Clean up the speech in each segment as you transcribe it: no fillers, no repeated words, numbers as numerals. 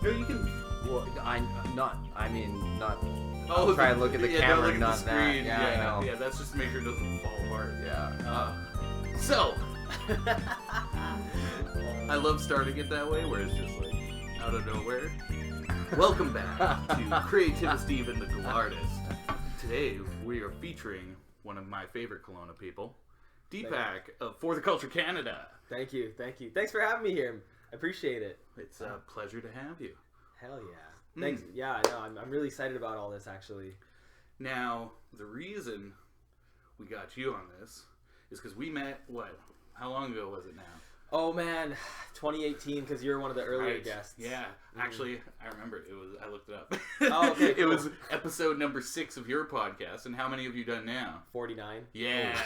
No, you can. Well, I mean, not. Oh, I'll try and look at the camera, don't look not at the that. screen. Yeah, I know. Yeah, that's just to make sure it doesn't fall apart. Yeah. So, I love starting it that way, where it's just like out of nowhere. Welcome back to CreativiSteve and the Gallardist. Today we are featuring one of my favorite Kelowna people, Deepak of For the Culture Canada. Thank you. Thanks for having me here. I appreciate it. It's a pleasure to have you. Hell yeah. Thanks. Yeah, I know. I'm really excited about all this, actually. Now, the reason we got you on this is because we met, how long ago was it now? Oh man, 2018, because you're one of the earlier guests. Yeah, actually, I remember it. I looked it up. Oh, okay, cool. It was episode number 6 of your podcast, and how many have you done now? 49. Yeah,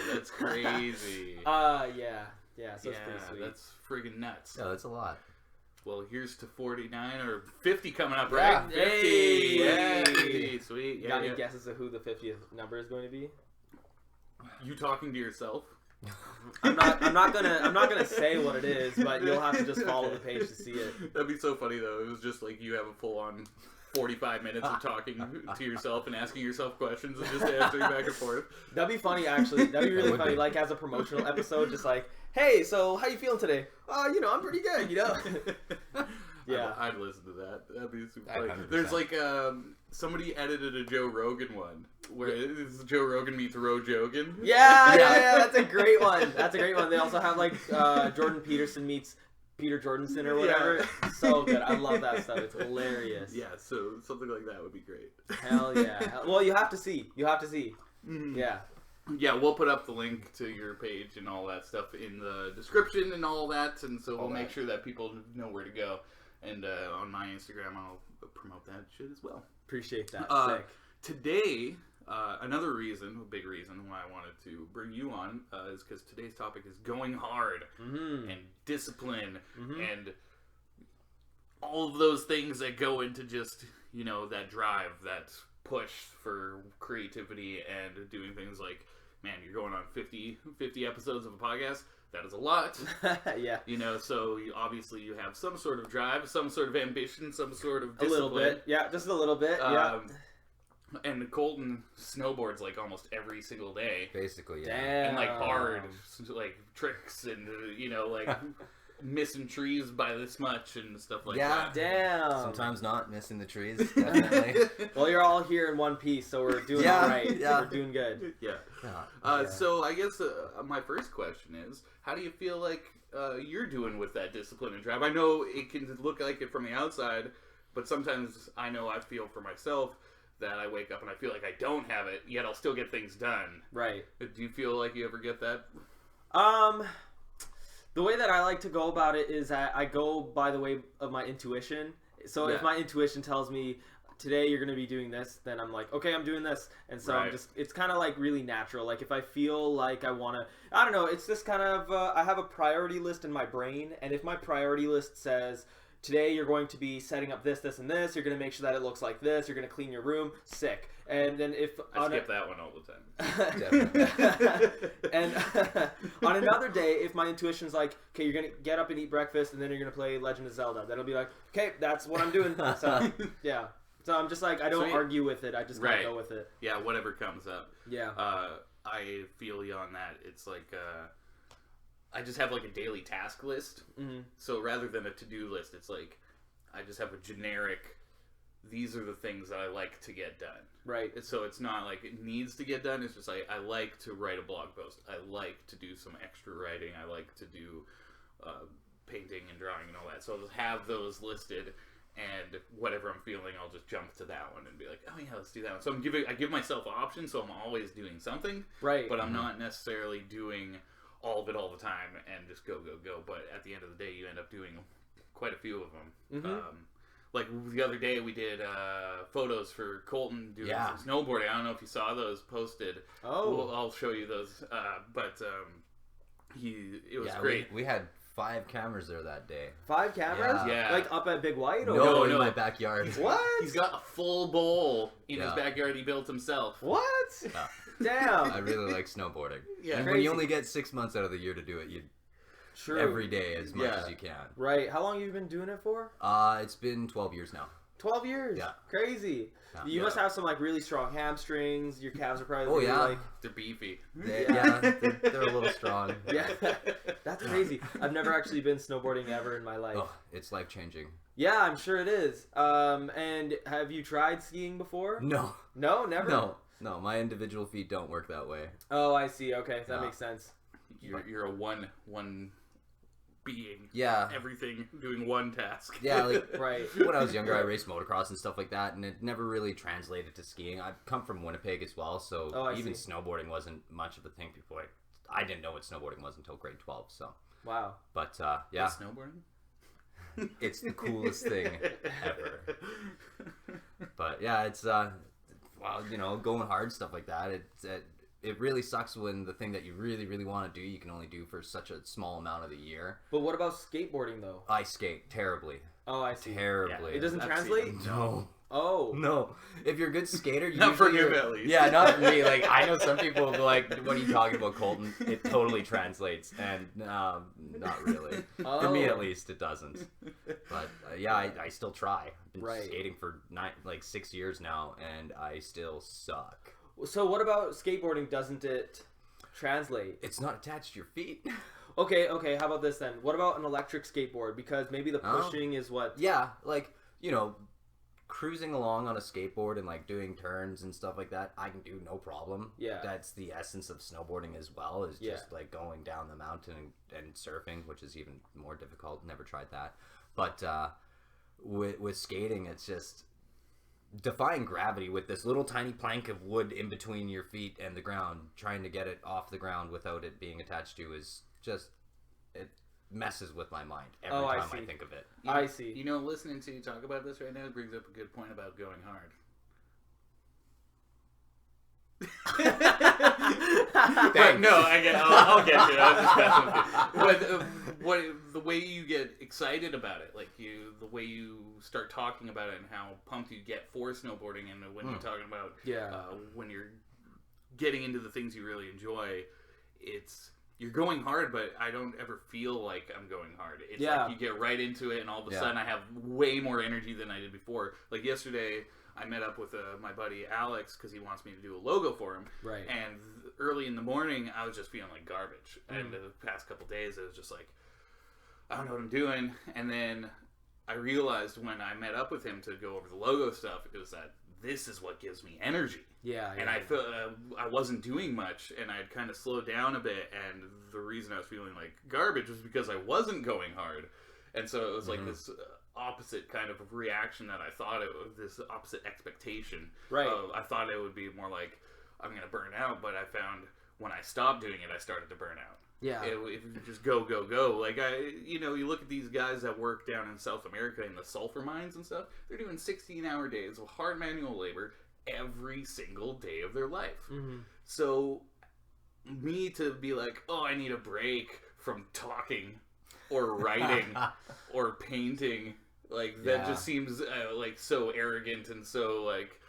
that's crazy. Yeah, so it's pretty sweet. That's friggin' nuts. Yeah, that's a lot. Well, here's to 49 or 50 coming up, Yeah. right? 50! Hey! Yay! Sweet. Got any guesses of who the 50th number is going to be? You talking to yourself? I'm not gonna say what it is, but you'll have to just follow the page to see it. That'd be so funny though. It was just like you have a full-on 45 minutes of talking to yourself and asking yourself questions and just answering back and forth. That'd be funny, actually. That'd be really funny. Like as a promotional episode, just like, hey, so how you feeling today? I'm pretty good. Yeah, I'd listen to that. That'd be super funny. There's like somebody edited a Joe Rogan one where it's Joe Rogan meets Ro Jogan. Yeah, that's a great one. They also have like Jordan Peterson meets Peter Jordanson or whatever. Yeah. So good. I love that stuff. It's hilarious. Yeah, so something like that would be great. Hell yeah. Well, you have to see. Mm-hmm. Yeah. Yeah, we'll put up the link to your page and all that stuff in the description and all that, and so we'll make sure that people know where to go. And on my Instagram, I'll promote that shit as well. Appreciate that. Sick. Today, another reason, a big reason why I wanted to bring you on is because today's topic is going hard and discipline and all of those things that go into just, that drive, that push for creativity and doing things like, man, you're going on 50 episodes of a podcast. That is a lot. Yeah. So obviously you have some sort of drive, some sort of ambition, some sort of discipline. A little bit. Yeah, just a little bit. Yeah. And Colton snowboards like almost every single day. Basically, yeah. Damn. And like hard, like tricks and, like missing trees by this much and stuff like that. Damn. Sometimes not missing the trees, definitely. Well, you're all here in one piece, so we're doing all right. Yeah. We're doing good. Yeah. So I guess my first question is, how do you feel like you're doing with that discipline and drive? I know it can look like it from the outside, but sometimes I know I feel for myself that I wake up and I feel like I don't have it, yet I'll still get things done. Right. Do you feel like you ever get that? The way that I like to go about it is that I go by the way of my intuition. So if my intuition tells me today you're going to be doing this, then I'm like, okay, I'm doing this. And so it's kind of like really natural. Like if I feel like I want to, I don't know, it's just kind of, I have a priority list in my brain. And if my priority list says, today you're going to be setting up this, this, and this, you're going to make sure that it looks like this, you're going to clean your room, sick. And then if... I skip that one all the time. And on another day, if my intuition's like, okay, you're going to get up and eat breakfast, and then you're going to play Legend of Zelda, then it'll be like, okay, that's what I'm doing. So, yeah. So I'm just like, I don't argue with it, I just kind of go with it. Yeah, whatever comes up. Yeah. I feel you on that. It's like... I just have like a daily task list. Mm-hmm. So rather than a to-do list, it's like I just have a generic, these are the things that I like to get done. Right. So it's not like it needs to get done. It's just like I like to write a blog post. I like to do some extra writing. I like to do painting and drawing and all that. So I'll just have those listed, and whatever I'm feeling, I'll just jump to that one and be like, oh yeah, let's do that one. So I give myself options, so I'm always doing something. Right. But I'm not necessarily doing all of it all the time and just go. But at the end of the day, you end up doing quite a few of them. Mm-hmm. Like the other day, we did photos for Colton doing some snowboarding. I don't know if you saw those posted. Oh. I'll show you those. But it was great. We had 5 cameras there that day. 5 cameras? Yeah. Like up at Big White? Or no, in my backyard. What? He's got a full bowl in his backyard he built himself. What? Damn. I really like snowboarding. Yeah. And when you only get 6 months out of the year to do it, every day as much as you can. Right. How long have you been doing it for? It's been 12 years now. 12 years? Yeah. Crazy. You must have some like really strong hamstrings. Your calves are probably like... They're beefy. They're a little strong. Yeah. That's crazy. I've never actually been snowboarding ever in my life. Oh, it's life-changing. Yeah, I'm sure it is. And have you tried skiing before? No. No, never? No, my individual feet don't work that way. Oh, I see. Okay, that makes sense. You're a one being. Yeah. Everything doing one task. Yeah, like right. When I was younger, I raced motocross and stuff like that, and it never really translated to skiing. I come from Winnipeg as well, so even snowboarding wasn't much of a thing. I didn't know what snowboarding was until grade 12. So. Wow. But yeah. Snowboarding? It's the coolest thing ever. But yeah, it's going hard, stuff like that. It really sucks when the thing that you really, really want to do, you can only do for such a small amount of the year. But what about skateboarding, though? I skate terribly. Oh, I see. Terribly. Yeah. It doesn't translate? No. Oh. No. If you're a good skater, not for you at least. Yeah, not for me. Like, I know some people will be like, what are you talking about, Colton? It totally translates. And not really. For me, at least, it doesn't. But yeah, I still try. I've been skating for 6 years now, and I still suck. So what about skateboarding? Doesn't it translate? It's not attached to your feet. Okay. How about this then? What about an electric skateboard? Because maybe the pushing is what... Yeah, like, cruising along on a skateboard and like doing turns and stuff like that, I can do no problem. Yeah. That's the essence of snowboarding as well, is just like going down the mountain and surfing, which is even more difficult. Never tried that. But with skating, it's just... defying gravity with this little tiny plank of wood in between your feet and the ground, trying to get it off the ground without it being attached to, is just, it messes with my mind every time I think of it. I see. Listening to you talk about this right now brings up a good point about going hard. But no, I'll get to it. I was just messing with you. But the way you get excited about it, like the way you start talking about it, and how pumped you get for snowboarding, and when you're talking about when you're getting into the things you really enjoy, you're going hard, but I don't ever feel like I'm going hard. It's like you get right into it, and all of a sudden I have way more energy than I did before. Like yesterday, I met up with my buddy Alex because he wants me to do a logo for him. Right. And early in the morning, I was just feeling like garbage. And the past couple days, it was just like, I don't know what I'm doing. And then I realized when I met up with him to go over the logo stuff, it was that this is what gives me energy. Yeah. And I felt I wasn't doing much, and I'd kind of slowed down a bit. And the reason I was feeling like garbage was because I wasn't going hard. And so it was like this opposite kind of reaction that I thought it was, this opposite expectation. Right. I thought it would be more like, I'm going to burn out, but I found when I stopped doing it, I started to burn out. Yeah. If you just go. Like, you look at these guys that work down in South America in the sulfur mines and stuff, they're doing 16-hour days of hard manual labor every single day of their life. Mm-hmm. So, me to be like, oh, I need a break from talking or writing or painting, like, that just seems, like, so arrogant and so, like,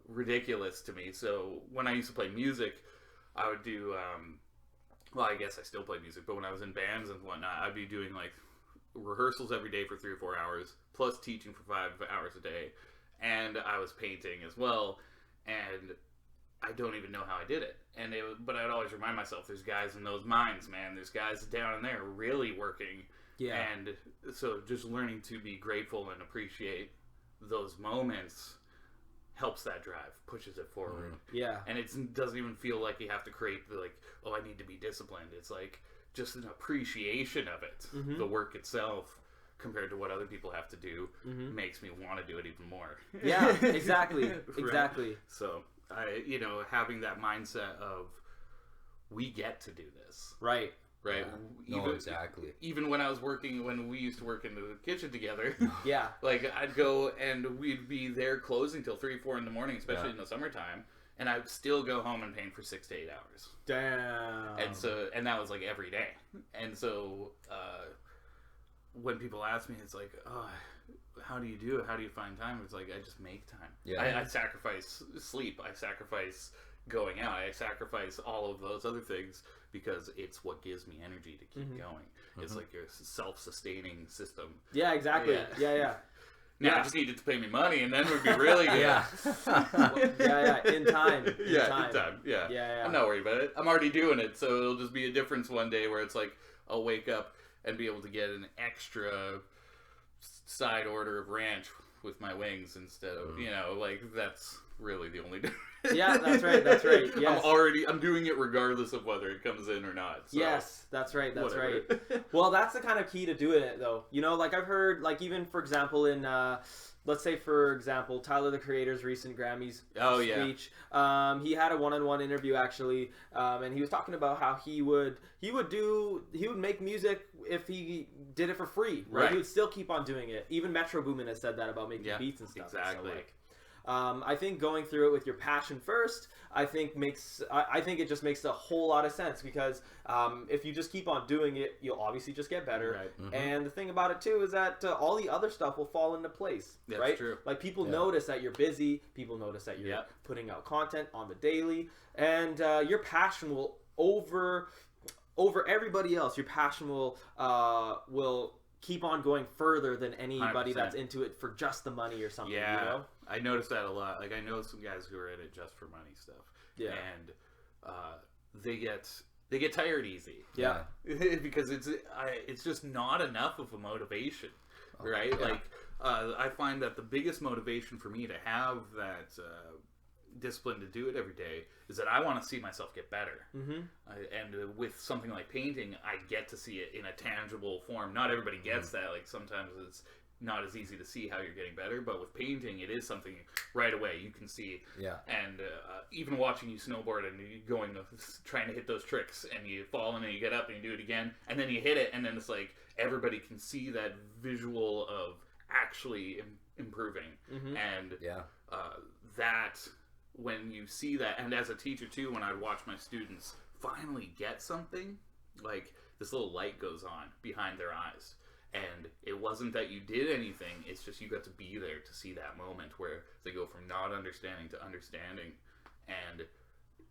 ridiculous to me. So, when I used to play music, I would do, well, I guess I still play music, but when I was in bands and whatnot, I'd be doing, like, rehearsals every day for 3 or 4 hours, plus teaching for 5 hours a day, and I was painting as well, and I don't even know how I did it. But I'd always remind myself, there's guys in those mines, man. There's guys down in there really working. Yeah. And so just learning to be grateful and appreciate those moments helps that drive, pushes it forward. Yeah. And it doesn't even feel like you have to create I need to be disciplined. It's like just an appreciation of it. Mm-hmm. The work itself, compared to what other people have to do, makes me want to do it even more. Yeah, exactly. Right? Exactly. So, having that mindset of, we get to do this. Right. Right. Yeah. Exactly. Even when we used to work in the kitchen together. Yeah. Like, I'd go and we'd be there closing till 3, 4 in the morning, especially in the summertime. And I'd still go home and paint for 6 to 8 hours. Damn. And that was like every day. And so, when people ask me, it's like, oh, how do you do it? How do you find time? It's like, I just make time. Yeah. I sacrifice sleep. I sacrifice going out. I sacrifice all of those other things because it's what gives me energy to keep going. It's like a self-sustaining system. Yeah, exactly. Yeah. Now I just needed to pay me money, and then we'd be really good. In time. In time. Yeah. I'm not worried about it. I'm already doing it, so it'll just be a difference one day where it's like I'll wake up and be able to get an extra side order of ranch with my wings instead of, like that's really the only difference. Yeah, that's right. Yes. I'm doing it regardless of whether it comes in or not. So yes, that's right. Right. Well, that's the kind of key to doing it, though. Like I've heard, like even for example in, let's say for example, Tyler the Creator's recent Grammys speech. He had a one-on-one interview actually, and he was talking about how he would make music if he did it for free. Right. He would still keep on doing it. Even Metro Boomin has said that about making beats and stuff. Exactly. So, I think going through it with your passion first, I think it just makes a whole lot of sense because if you just keep on doing it, you'll obviously just get better. Right. And the thing about it too is that all the other stuff will fall into place. That's right? True. Like people notice that you're busy. People notice that you're putting out content on the daily, and your passion will over everybody else. Your passion will keep on going further than anybody 100%. That's into it for just the money or something. Yeah, I noticed that a lot. Like I know some guys who are in it just for money stuff. Yeah, and they get tired easy. Yeah, because it's just not enough of a motivation, right? Yeah. Like I find that the biggest motivation for me to have that discipline to do it every day is that I want to see myself get better. And with something like painting, I get to see it in a tangible form. Not everybody gets that. Like sometimes it's not as easy to see how you're getting better, but with painting, it is something right away you can see. Yeah. And even watching you snowboard and you trying to hit those tricks, and you fall and then you get up and you do it again, and then you hit it, and then it's like everybody can see that visual of actually improving. And that. When you see that, and as a teacher too, when I'd watch my students finally get something, like this little light goes on behind their eyes, and it wasn't that you did anything, it's just you got to be there to see that moment where they go from not understanding to understanding, and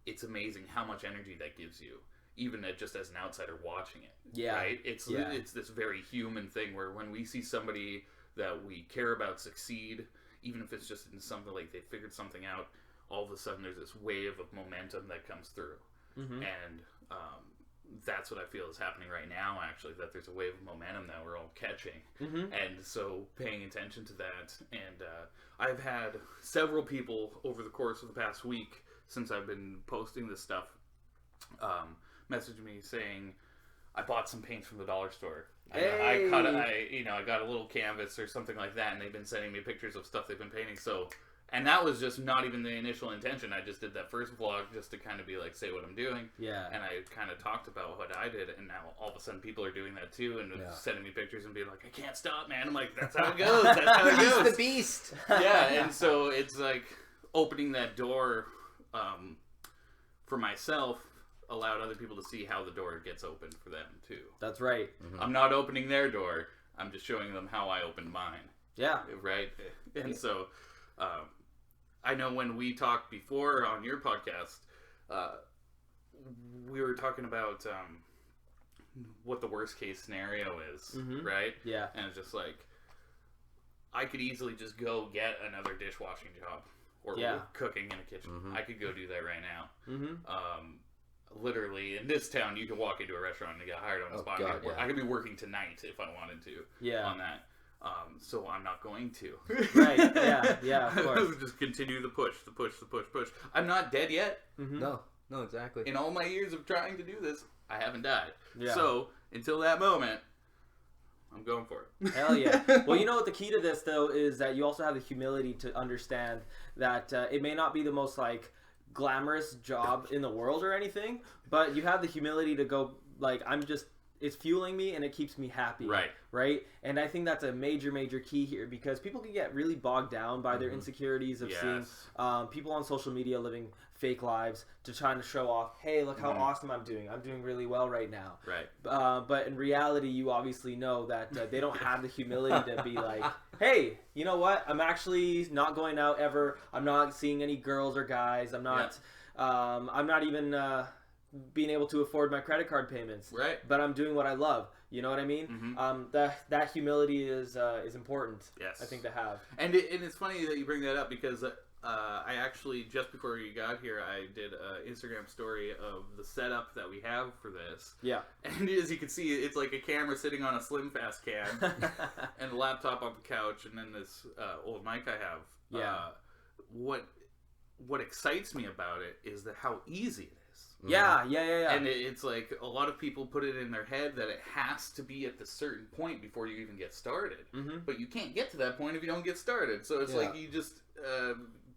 it's amazing how much energy that gives you, even just as an outsider watching it. Yeah. Right? It's this very human thing where when we see somebody that we care about succeed, even if it's just in something like they figured something out, all of a sudden there's this wave of momentum that comes through. And that's what I feel is happening right now, actually, that there's a wave of momentum that we're all catching. And so paying attention to that. And I've had several people over the course of the past week, since I've been posting this stuff, message me saying, I bought some paints from the dollar store. Hey. I got a little canvas or something like that, and they've been sending me pictures of stuff they've been painting. And that was just not even the initial intention. I just did that first vlog just to kind of be like, say what I'm doing. Yeah. And I kind of talked about what I did, and now all of a sudden people are doing that too, and sending me pictures and being like, I can't stop, man. I'm like, that's how it goes. That's how it goes. He's the beast. Yeah, and so it's like opening that door for myself allowed other people to see how the door gets opened for them too. That's right. I'm not opening their door. I'm just showing them how I opened mine. Yeah. Right? And so... I know when we talked before on your podcast, we were talking about what the worst case scenario is, right? Yeah. And it's just like, I could easily just go get another dishwashing job or cooking in a kitchen. I could go do that right now. Literally, in this town, you can walk into a restaurant and get hired on the spot. God, I could be working tonight if I wanted to on that. So I'm not going to. Right, yeah, of course. Just continue the push. I'm not dead yet. No, exactly. In all my years of trying to do this, I haven't died. Yeah. So, until that moment, I'm going for it. Hell yeah. Well, you know what the key to this, though, is that you also have the humility to understand that it may not be the most, like, glamorous job in the world or anything, but you have the humility to go, like, it's fueling me and it keeps me happy. Right? And I think that's a major, major key here, because people can get really bogged down by their insecurities of seeing people on social media living fake lives to trying to show off, hey, look how awesome I'm doing. I'm doing really well right now. Right. But in reality, you obviously know that they don't have the humility to be like, hey, you know what? I'm actually not going out ever. I'm not seeing any girls or guys. I'm not... I'm not even being able to afford my credit card payments. Right. But I'm doing what I love. You know what I mean? That humility is important. Yes. I think to have. And it's funny that you bring that up because I actually, just before you got here, I did an Instagram story of the setup that we have for this. Yeah. And as you can see, it's like a camera sitting on a Slim Fast cam and a laptop on the couch, and then this old mic I have. Yeah. What excites me about it is how easy it is. Yeah. And it's like a lot of people put it in their head that it has to be at the certain point before you even get started. But you can't get to that point if you don't get started. So it's like you just,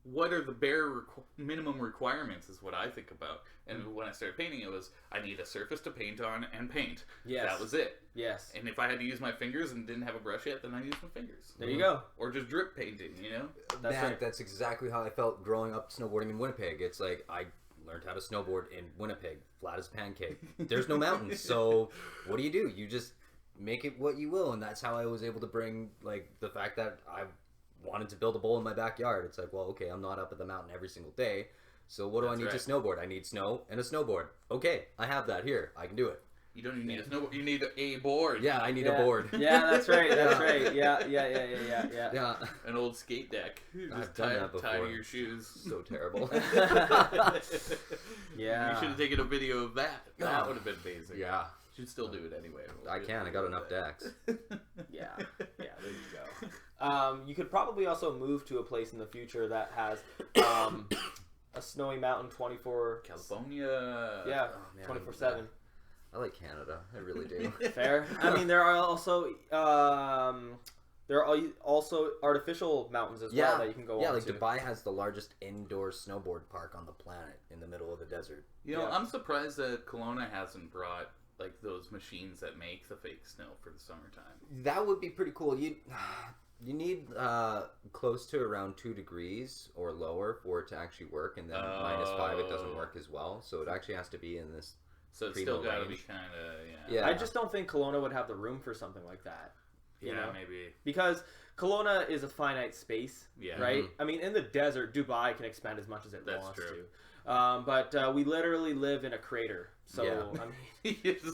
what are the bare minimum requirements is what I think about. And when I started painting, it was, I need a surface to paint on and paint. Yes. That was it. Yes. And if I had to use my fingers and didn't have a brush yet, then I used my fingers. There you go. Or just drip painting, you know? That's right. That's exactly how I felt growing up snowboarding in Winnipeg. It's like, I learned how to snowboard in Winnipeg, flat as a pancake. There's no mountains, so what do? You just make it what you will, and that's how I was able to bring, like, the fact that I wanted to build a bowl in my backyard. It's like, well, okay, I'm not up at the mountain every single day, so what do I need to snowboard? I need snow and a snowboard. Okay, I have that here. I can do it. You don't even need a snowboard. You need a board. Yeah, I need a board. Yeah, that's right. That's right. Yeah. An old skate deck. I've done that before. Tie to your shoes. So terrible. Yeah. You should have taken a video of that. That would have been amazing. Yeah. You should still do it anyway. I can. I got enough decks. Yeah. There you go. You could probably also move to a place in the future that has a snowy mountain 24... California. Yeah, Oh, 24/7. I like Canada. I really do. Fair. I mean, there are also artificial mountains as well that you can go on. Yeah, like to. Dubai has the largest indoor snowboard park on the planet in the middle of the desert. You know, I'm surprised that Kelowna hasn't brought like those machines that make the fake snow for the summertime. That would be pretty cool. You need close to around 2 degrees or lower for it to actually work, and then -5 it doesn't work as well. So it actually has to be in this. So it's still got to be kind of Yeah. I just don't think Kelowna would have the room for something like that. You know? Maybe because Kelowna is a finite space, right? I mean, in the desert, Dubai can expand as much as it wants to. But we literally live in a crater, so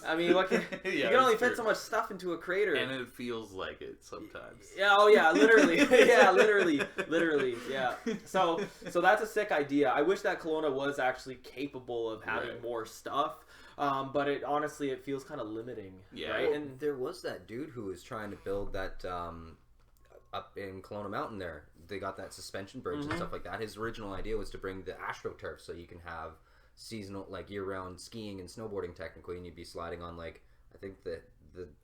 I mean, what can, you can only fit so much stuff into a crater, and it feels like it sometimes. Yeah, oh yeah, literally, yeah, literally, yeah. So that's a sick idea. I wish that Kelowna was actually capable of having more stuff. But it honestly, it feels kind of limiting, right? Well, and there was that dude who was trying to build that up in Kelowna Mountain there. They got that suspension bridge and stuff like that. His original idea was to bring the AstroTurf so you can have seasonal, like year-round skiing and snowboarding technically, and you'd be sliding on, like, I think the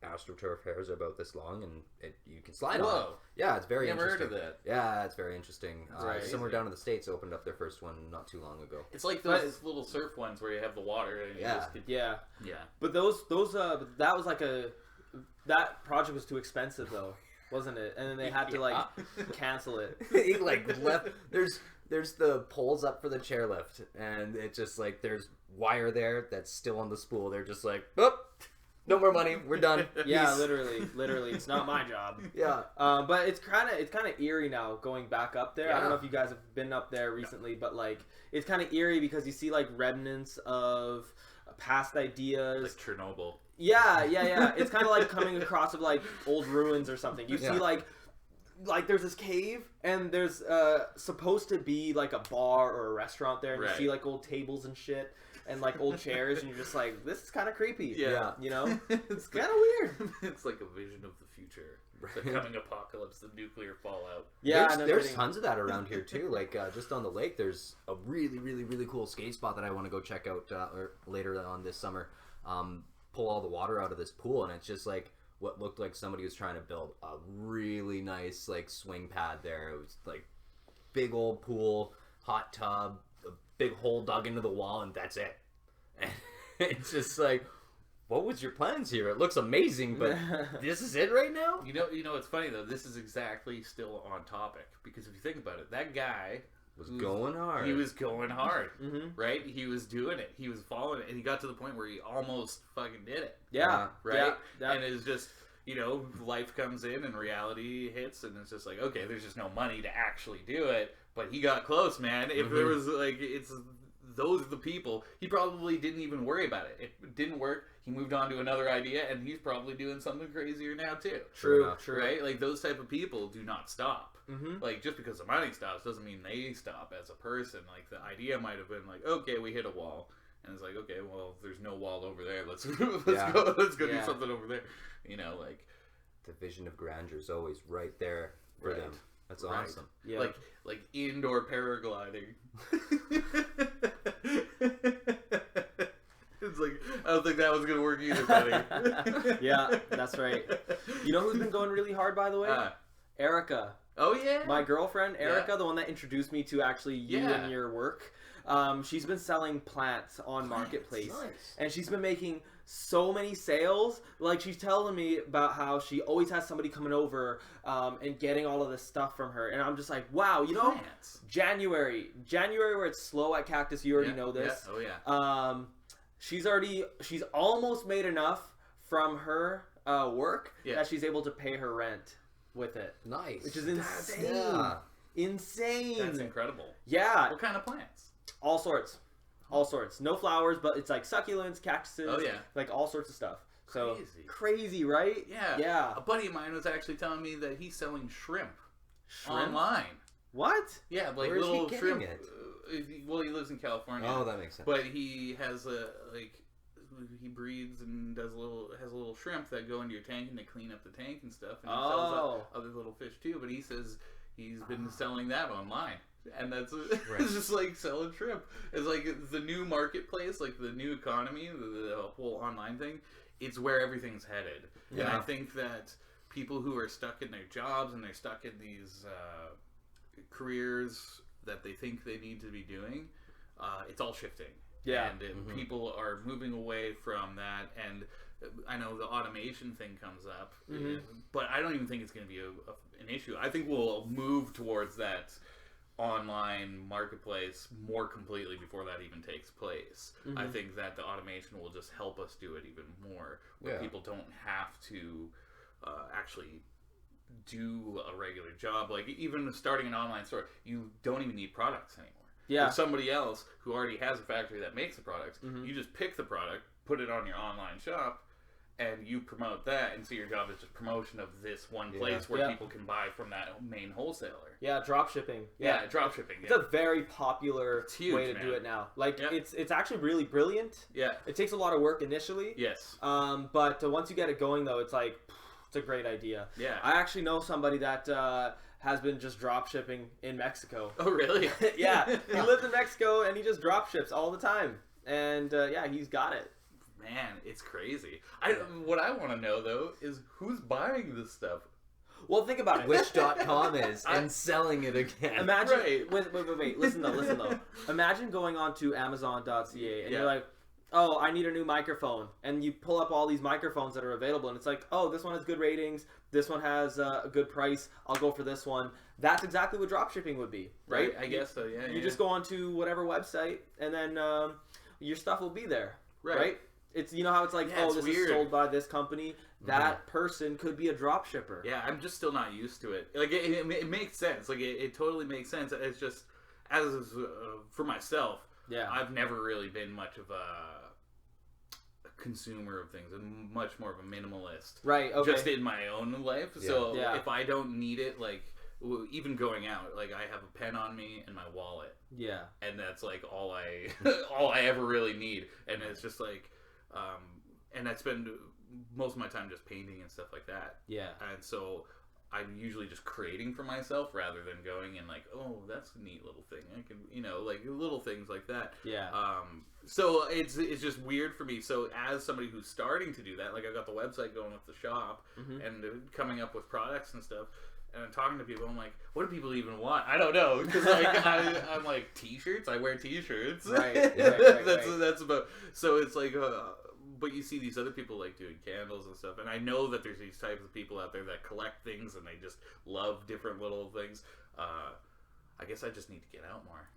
AstroTurf hairs are about this long, and you can slide on it. Yeah, it's very interesting. Never heard of that. Yeah, it's very interesting. Somewhere down in the States opened up their first one not too long ago. It's like those little surf ones where you have the water and you just could... Yeah. But that was like that project was too expensive though, wasn't it? And then they had to like cancel it. He like left. There's the poles up for the chairlift, and it's just like there's wire there that's still on the spool. They're just like, oh, no more money. We're done. Yeah, literally, it's not my job. Yeah. But it's kind of eerie now going back up there. I don't know if you guys have been up there recently, but like it's kind of eerie because you see like remnants of past ideas, like Chernobyl. Yeah. It's kind of like coming across of like old ruins or something. You see like there's this cave and there's supposed to be like a bar or a restaurant there, and you see like old tables and shit and like old chairs, and you're just like, this is kind of creepy. Yeah, you know, it's kind of weird. It's like a vision of the future. The coming apocalypse, the nuclear fallout. Yeah, there's tons of that around here too. Like just on the lake, there's a really cool skate spot that I want to go check out later on this summer. Pull all the water out of this pool, and it's just like what looked like somebody was trying to build a really nice like swing pad there. It was like big old pool, hot tub, a big hole dug into the wall, and that's it. And it's just like, what was your plans here? It looks amazing, but this is it right now? You know, it's funny though. This is exactly still on topic because if you think about it, that guy was going hard. He was going hard, right? He was doing it. He was following it, and he got to the point where he almost fucking did it. Yeah, right. Yeah. And it's just, you know, life comes in and reality hits, and it's just like, okay, there's just no money to actually do it, but he got close, man. If there was like, it's those are the people. He probably didn't even worry about it. It didn't work. He moved on to another idea, and he's probably doing something crazier now too. True. Right? Like, those type of people do not stop. Mm-hmm. Like, just because the money stops doesn't mean they stop as a person. Like, the idea might have been like, okay, we hit a wall. And it's like, okay, well, there's no wall over there. Let's go do something over there. You know, like, the vision of grandeur is always right there for them. That's awesome. Yeah. Like indoor paragliding. It's like, I don't think that was gonna work either, buddy. Yeah, that's right. You know who's been going really hard, by the way? Erica. Oh yeah. My girlfriend Erica, the one that introduced me to actually you and your work. She's been selling plants on Marketplace, and she's been making so many sales. Like, she's telling me about how she always has somebody coming over and getting all of this stuff from her, and I'm just like, wow, you know, January where it's slow at Cactus. You already know this. Yeah. Oh yeah. She's almost made enough from her work that she's able to pay her rent with it. Nice. Which is insane. Insane. That's incredible. Yeah. What kind of plants? All sorts. No flowers, but it's like succulents, cactuses. Oh, yeah. Like all sorts of stuff. So crazy, right? Yeah. Yeah. A buddy of mine was actually telling me that he's selling shrimp? Online. What? Yeah, like where little is he shrimp. It? Well, he lives in California. Oh, that makes sense. But he has he breeds and has a little shrimp that go into your tank and they clean up the tank and stuff. And he sells other little fish too. But he says he's been selling that online. And that's it's just like selling shrimp. It's like the new marketplace, like the new economy, the whole online thing. It's where everything's headed. Yeah. And I think that people who are stuck in their jobs and they're stuck in these careers that they think they need to be doing, it's all shifting. Yeah. And people are moving away from that. And I know the automation thing comes up, but I don't even think it's going to be an issue. I think we'll move towards that online marketplace more completely before that even takes place. I think that the automation will just help us do it even more, where people don't have to actually do a regular job. Like, even starting an online store, you don't even need products anymore. Yeah. There's somebody else who already has a factory that makes the products. You just pick the product, put it on your online shop, and you promote that, and so your job is just promotion of this one place where people can buy from that main wholesaler. Yeah, drop shipping. Yeah, drop shipping. It's a very popular way to do it now. Like, it's actually really brilliant. Yeah. It takes a lot of work initially. Yes. But once you get it going, though, it's like, it's a great idea. Yeah. I actually know somebody that has been just drop shipping in Mexico. Oh, really? Yeah. He lives in Mexico, and he just drop ships all the time. And, he's got it. Man, it's crazy. What I want to know, though, is who's buying this stuff? Well, think about it. Wish.com is and selling it again. Imagine. Wait. Listen though. Imagine going on to Amazon.ca and you're like, oh, I need a new microphone. And you pull up all these microphones that are available. And it's like, oh, this one has good ratings. This one has a good price. I'll go for this one. That's exactly what dropshipping would be, right? I guess so, yeah. You just go on to whatever website and then your stuff will be there, right? It's, you know how it's like, this is sold by this company. That person could be a drop shipper. Yeah, I'm just still not used to it. Like, it makes sense. Like, it totally makes sense. It's just, as for myself, I've never really been much of a consumer of things and much more of a minimalist. Right, okay. Just in my own life. Yeah. So if I don't need it, like, even going out, like, I have a pen on me and my wallet. Yeah. And that's, like, all I ever really need. And it's just, like, and I spend most of my time just painting and stuff like that. Yeah. And so I'm usually just creating for myself rather than going and like, oh, that's a neat little thing. I can, like little things like that. Yeah. So it's just weird for me. So as somebody who's starting to do that, like I got the website going with the shop and coming up with products and stuff. And I'm talking to people, I'm like, what do people even want? I don't know, because like I'm like, t-shirts. I wear t-shirts. Right. That's about. So it's like, but you see these other people like doing candles and stuff, and I know that there's these types of people out there that collect things and they just love different little things. I guess I just need to get out more.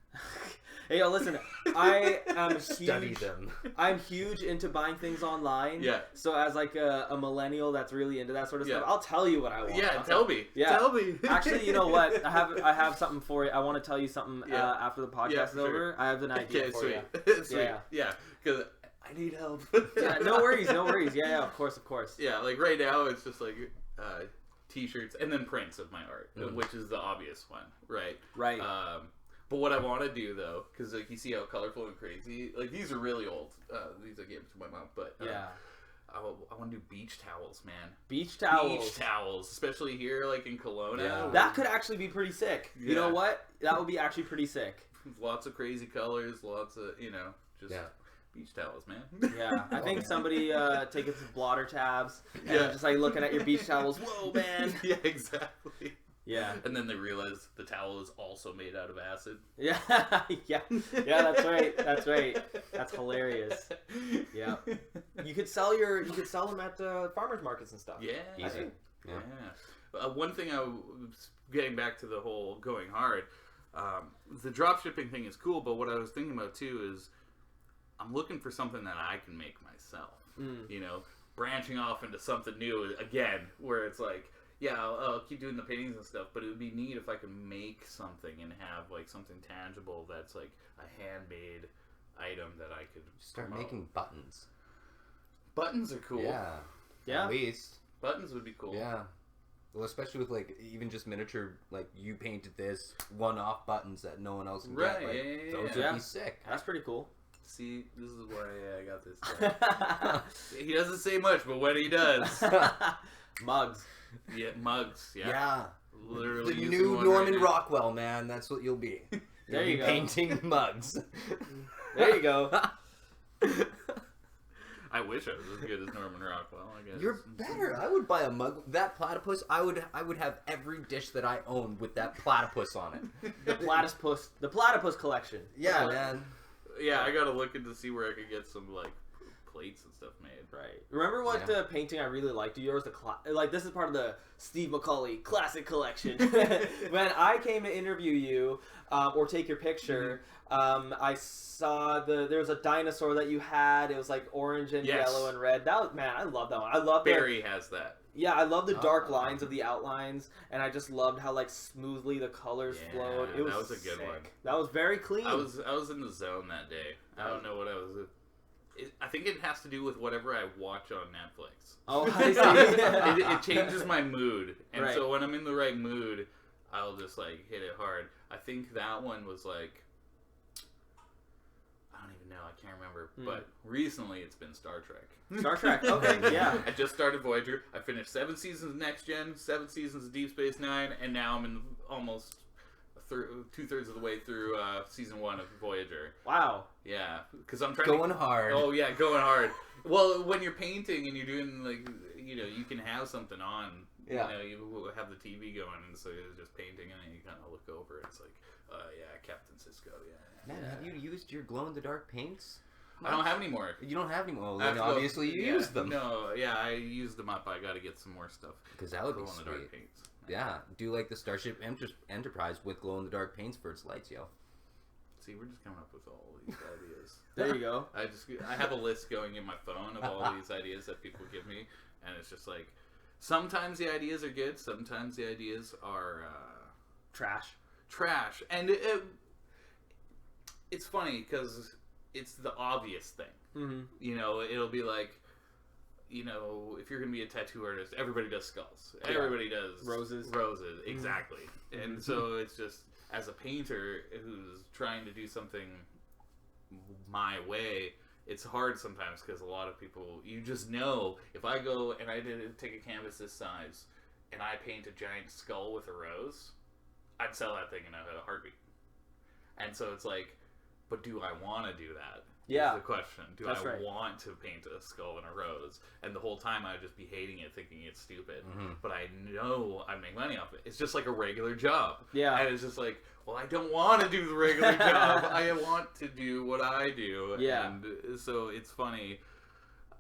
Hey, yo, listen, I am Study huge. them. I'm huge into buying things online. Yeah. So as like a millennial that's really into that sort of Yeah. stuff, I'll tell you what I want. Yeah, tell me. Yeah. Tell me. Actually, you know what? I have something for you. I want to tell you something after the podcast is sure. over. I have an idea for sweet. you. Sweet. Yeah. Because I need help. Yeah, no worries. Yeah, of course. Yeah, like right now it's just like t-shirts and then prints of my art, which is the obvious one, right? Right. But what I want to do though, because like you see how colorful and crazy, like these are really old. These I gave to my mom, but I want to do beach towels, man. Beach towels. Beach towels, especially here, like in Kelowna. Yeah. That could actually be pretty sick. Yeah. You know what? That would be actually pretty sick. Lots of crazy colors, lots of just beach towels, man. Yeah, I think somebody taking some blotter tabs and Yeah. just like looking at your beach towels. Whoa, man. Yeah, exactly. Yeah. And then they realize the towel is also made out of acid. Yeah, yeah, that's right. That's hilarious. Yeah, you could sell them at farmers markets and stuff. Yeah, Easy. Yeah. One thing I was getting back to the whole going hard. The drop shipping thing is cool, but what I was thinking about too is I'm looking for something that I can make myself. You know, branching off into something new again, where it's like. Yeah, I'll keep doing the paintings and stuff, but it would be neat if I could make something and have like something tangible that's like a handmade item that I could Start promote. making buttons. Buttons are cool. Yeah. At least. Buttons would be cool. Yeah. Well, especially with like even just miniature, like you painted this one-off buttons that no one else can Right, get. Like, yeah. those would be sick. That's pretty cool. See, this is why I got this. He doesn't say much, but when he does, Mugs. yeah, mugs. Yeah, Yeah. Literally, The using new one Norman right now. Rockwell, man. That's what you'll be. There You'll you be go. painting mugs. There you go. I wish I was as good as Norman Rockwell. I guess You're better. I would buy a mug. That platypus. I would have every dish that I own with that platypus on it. The platypus collection. Yeah, man. Yeah, I gotta look into see where I could get some like plates and stuff made. Right. Remember what painting I really liked of yours? This is part of the Steve McCauley Classic Collection. When I came to interview you or take your picture, I saw there was a dinosaur that you had. It was like orange and yellow and red. That was, man, I love that one. I love Barry has that. Yeah, I love the dark lines of the outlines, and I just loved how like smoothly the colors flowed. It was that was a good sick. one. That was very clean. I was in the zone that day. I don't know what I was. I think it has to do with whatever I watch on Netflix. Oh, I see. it changes my mood, and Right. so when I'm in the right mood, I'll just like hit it hard. I think that one was like, I don't even know. I can't remember. But recently, it's been Star Trek. Star Trek. Okay, yeah. I just started Voyager. I finished 7 seasons of Next Gen, 7 seasons of Deep Space Nine, and now I'm in almost 2/3 of the way through season 1 of Voyager. Wow. Yeah, because I'm trying Going hard. Oh yeah, going hard. Well, when you're painting and you're doing like, you can have something on. Yeah. You have the TV going, and so you're just painting, and then you kind of look over. It's like, Captain Sisko. Yeah. Man, have you used your glow-in-the-dark paints? I don't have any more. You don't have any more. Well, I have then to go- obviously you used them. No, I used them up. I got to get some more stuff. Because that would be Glow-in-the-dark sweet. paints. Yeah, do like the Starship Enterprise with glow-in-the-dark paints for its lights, yo. See, we're just coming up with all these ideas. There you go. I have a list going in my phone of all these ideas that people give me, and it's just like, sometimes the ideas are good, sometimes the ideas are Trash. and it's funny because it's the obvious thing. Mm-hmm. It'll be like, if you're gonna be a tattoo artist, everybody does skulls. Yeah. Everybody does Roses, exactly. And so it's just, as a painter who's trying to do something my way, it's hard sometimes because a lot of people, you just know, if I go and I did take a canvas this size and I paint a giant skull with a rose, I'd sell that thing in a heartbeat. And so it's like, but do I want to do that? Yeah. Is the question. Do That's I right. want to paint a skull and a rose? And the whole time I'd just be hating it, thinking it's stupid. But I know I make money off it. It's just like a regular job. Yeah. And it's just like, well, I don't want to do the regular job. I want to do what I do. Yeah. And so it's funny.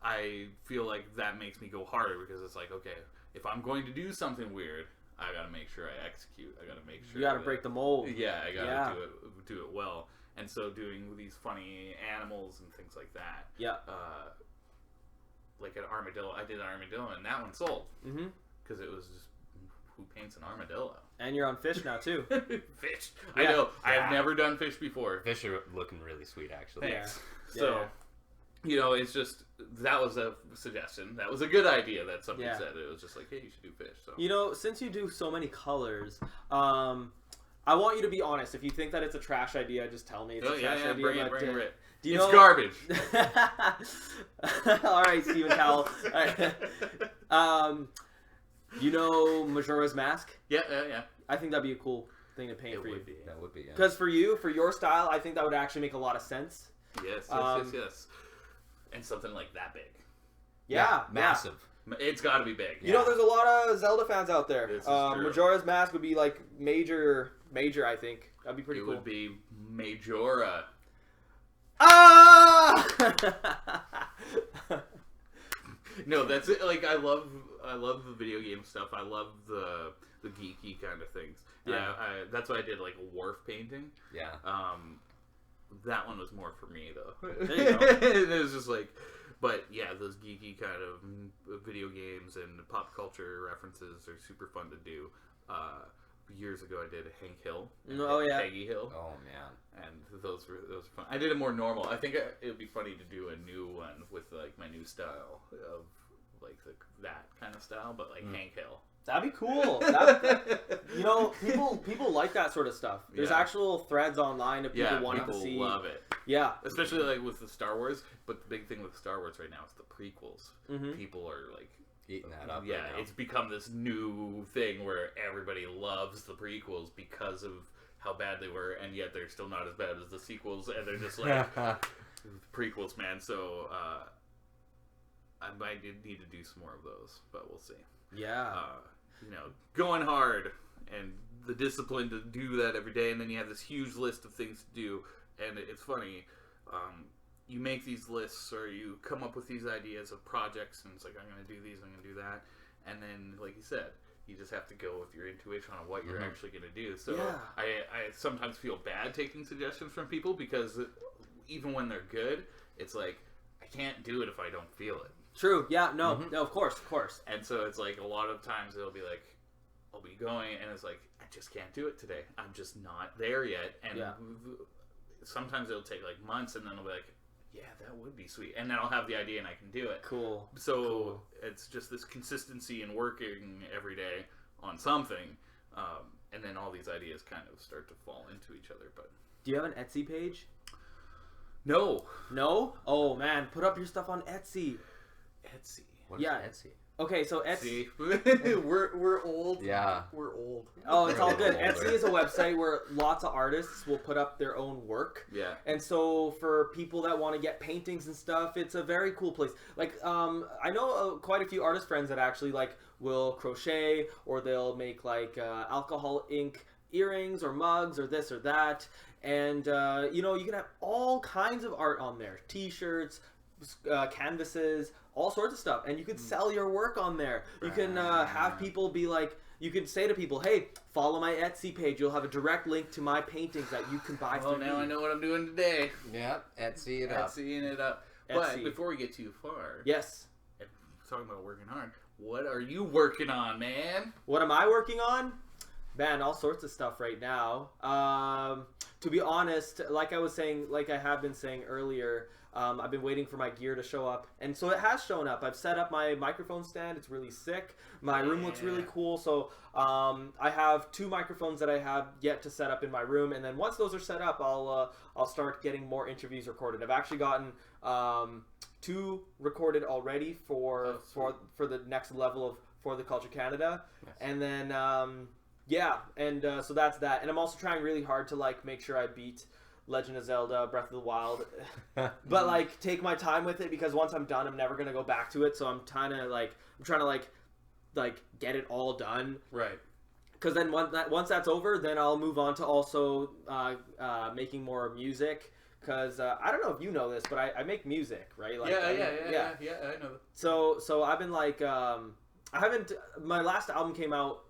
I feel like that makes me go harder because it's like, okay, if I'm going to do something weird, I gotta make sure I execute. I gotta make sure you gotta break the mold. Yeah, I gotta do it well. And so doing these funny animals and things like that. Yeah. Like an armadillo, I did an armadillo, and that one sold. Because it was just, who paints an armadillo? And you're on fish now too. Fish. Yeah. I know. I have never done fish before. Fish are looking really sweet, actually. Thanks. Yeah. So, you know, it's just, that was a suggestion. That was a good idea that somebody said. It was just like, hey, you should do fish. So, you know, since you do so many colors, I want you to be honest. If you think that it's a trash idea, just tell me it's a trash idea. Bring it. Do you it's know... garbage. All right, Stephen Cowell. You know Majora's Mask? Yeah. I think that'd be a cool thing to paint for you. That would be, yeah. Because for your style, I think that would actually make a lot of sense. Yes. And something like that big. Yeah, massive. It's got to be big. You know, there's a lot of Zelda fans out there. This is true. Majora's Mask would be like major, I think. That'd be pretty cool. It would be Majora. Ah! No, that's it. Like, I love the video game stuff. I love the geeky kind of things. Yeah. That's why I did like a wharf painting. Yeah. That one was more for me though. There you go. It was just like, but yeah, those geeky kind of video games and pop culture references are super fun to do. Years ago, I did Hank Hill. Peggy Hill. Oh man. And those were fun. I did it more normal. I think it would be funny to do a new one with like my new style of like that kind of style, but like Hank Hill. That'd be cool. You know, people like that sort of stuff. There's actual threads online of people wanting to see. People love it. Yeah. Especially like with the Star Wars. But the big thing with Star Wars right now is the prequels. People are like eating that up. Yeah, right now. it's become this new thing where everybody loves the prequels because of how bad they were, and yet they're still not as bad as the sequels, and they're just like prequels, man. So I might need to do some more of those, but we'll see. Yeah. You know, going hard and the discipline to do that every day, and then you have this huge list of things to do, and it's funny. You make these lists, or you come up with these ideas of projects, and it's like, I'm going to do these, I'm going to do that, and then, like you said, you just have to go with your intuition on what you're actually going to do. So I sometimes feel bad taking suggestions from people, because even when they're good, it's like, I can't do it if I don't feel it. True. Yeah. No, of course. And so it's like, a lot of times it'll be like, I'll be going, and it's like, I just can't do it today. I'm just not there yet. And sometimes it'll take like months, and then I'll be like, yeah, that would be sweet. And then I'll have the idea and I can do it. Cool. So it's just this consistency in working every day on something. And then all these ideas kind of start to fall into each other. But do you have an Etsy page? No. No? Oh, man. Put up your stuff on Etsy. Etsy. What's Etsy? Okay, so Etsy. we're old. Yeah. We're old. Oh, it's all good. Etsy is a website where lots of artists will put up their own work. Yeah. And so for people that want to get paintings and stuff, it's a very cool place. Like, I know quite a few artist friends that actually like will crochet, or they'll make like alcohol ink earrings or mugs or this or that. And, you know, you can have all kinds of art on there. T-shirts, canvases, all sorts of stuff, and you could sell your work on there. You can have people be like, you can say to people, hey, follow my Etsy page. You'll have a direct link to my paintings that you can buy through now me. I know what I'm doing today. Yeah, Etsying it up. But before we get too far, yes, talking about working hard, what are you working on, man? What am I working on? Man, all sorts of stuff right now. To be honest, like I have been saying earlier, I've been waiting for my gear to show up, and so it has shown up. I've set up my microphone stand. It's really sick. My room looks really cool. So I have 2 microphones that I have yet to set up in my room, and then once those are set up, I'll start getting more interviews recorded. I've actually gotten 2 recorded already for the next level of For the Culture Canada, and then so that's that. And I'm also trying really hard to like make sure I beat Legend of Zelda Breath of the Wild, but like take my time with it, because once I'm done, I'm never gonna go back to it. So I'm trying to get it all done, right? Because then once that's over, then I'll move on to also making more music. Because I don't know if you know this, but I make music, right? Like, yeah, I know. So I've been like, my last album came out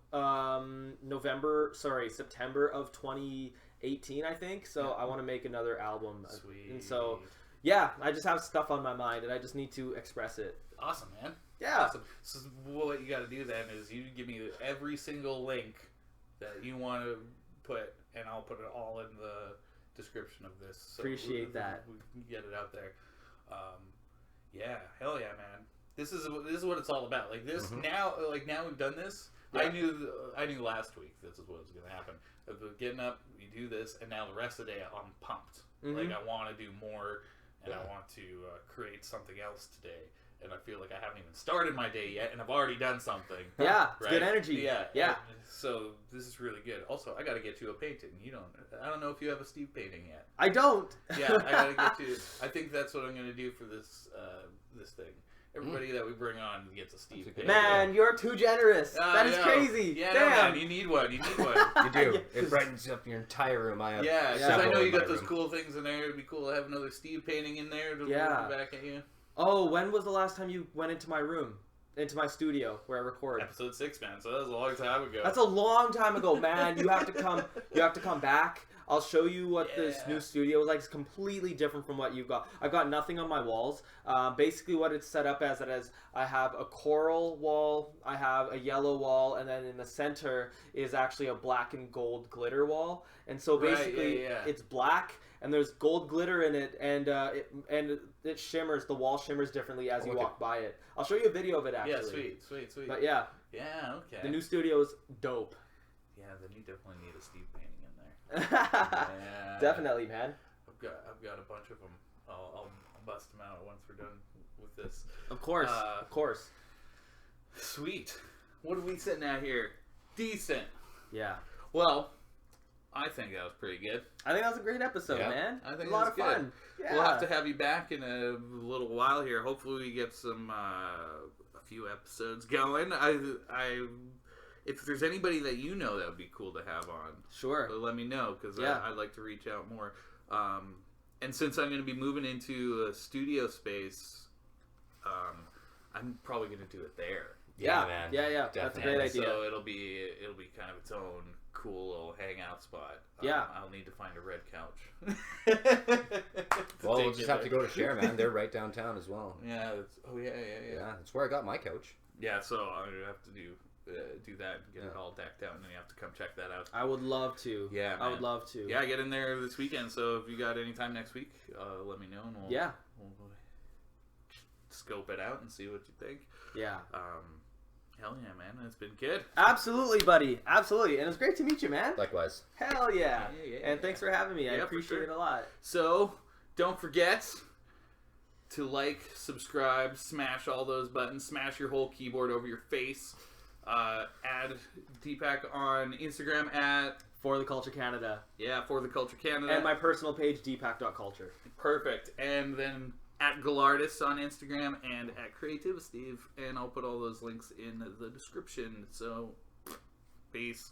September of 2018, I think. So I want to make another album. Sweet. And so, yeah, I just have stuff on my mind, and I just need to express it. Awesome, man. Yeah. Awesome. So what you got to do then is you give me every single link that you want to put, and I'll put it all in the description of this. So Appreciate that. We can get it out there. Yeah, hell yeah, man. This is what it's all about. Like this now we've done this. Yeah. I knew last week this is what was going to happen. Getting up, we do this, and now the rest of the day I'm pumped. Like I want to do more, and I want to create something else today. And I feel like I haven't even started my day yet, and I've already done something. Yeah, it's good energy. Yeah. And so this is really good. Also, I got to get you a painting. I don't know if you have a Steve painting yet. I don't. Yeah, I got to get you. I think that's what I'm going to do for this this thing. Everybody that we bring on gets a Steve painting. Man, you're too generous. That is crazy. Yeah, damn. No, man, you need one. You do. Yes. It brightens up your entire room. I have because I know you got those cool things in there. It'd be cool to have another Steve painting in there to look back at you. Oh, when was the last time you went into my room? Into my studio where I record? Episode 6, man. So that was a long time ago. That's a long time ago, man. You have to come. You have to come back. I'll show you what this new studio is like. It's completely different from what you've got. I've got nothing on my walls. Basically, what it's set up as I have a coral wall, I have a yellow wall, and then in the center is actually a black and gold glitter wall. And so basically, it's black. And there's gold glitter in it, and it shimmers. The wall shimmers differently as you walk by it. I'll show you a video of it actually. Yeah, sweet. But yeah, okay. The new studio is dope. Yeah, then you definitely need a Steve painting in there. Definitely, man. I've got a bunch of them. I'll bust them out once we're done with this. Of course, of course. Sweet. What are we sitting at here? Decent. Yeah. Well, I think that was pretty good. I think that was a great episode, man. I think a lot of fun. Yeah. We'll have to have you back in a little while here. Hopefully, we get some a few episodes going. If there's anybody that you know that would be cool to have on, sure, let me know because I'd like to reach out more. And since I'm going to be moving into a studio space, I'm probably going to do it there. Yeah, man. Yeah. That's a great idea. So it'll be kind of its own cool little hangout spot. I'll need to find a red couch. Well, we'll just have to go to Share, man. They're right downtown as well. Yeah. Yeah, that's where I got my couch. Yeah, so I'm gonna have to do that and get it all decked out, and then you have to come check that out. I would love to. Yeah, man. I would love to. Yeah, get in there this weekend. So if you got any time next week, let me know, and we'll scope it out and see what you think. Yeah. Hell yeah, man. It's been good. Absolutely, buddy. Absolutely. And it was great to meet you, man. Likewise. Hell yeah. And thanks for having me. I appreciate it a lot. So, don't forget to like, subscribe, smash all those buttons, smash your whole keyboard over your face. Add Deepak on Instagram at For the Culture Canada. Yeah, For the Culture Canada. And my personal page, deepak.culture. Perfect. And then at Gallardist on Instagram and at CreativiSteve, and I'll put all those links in the description. So, peace.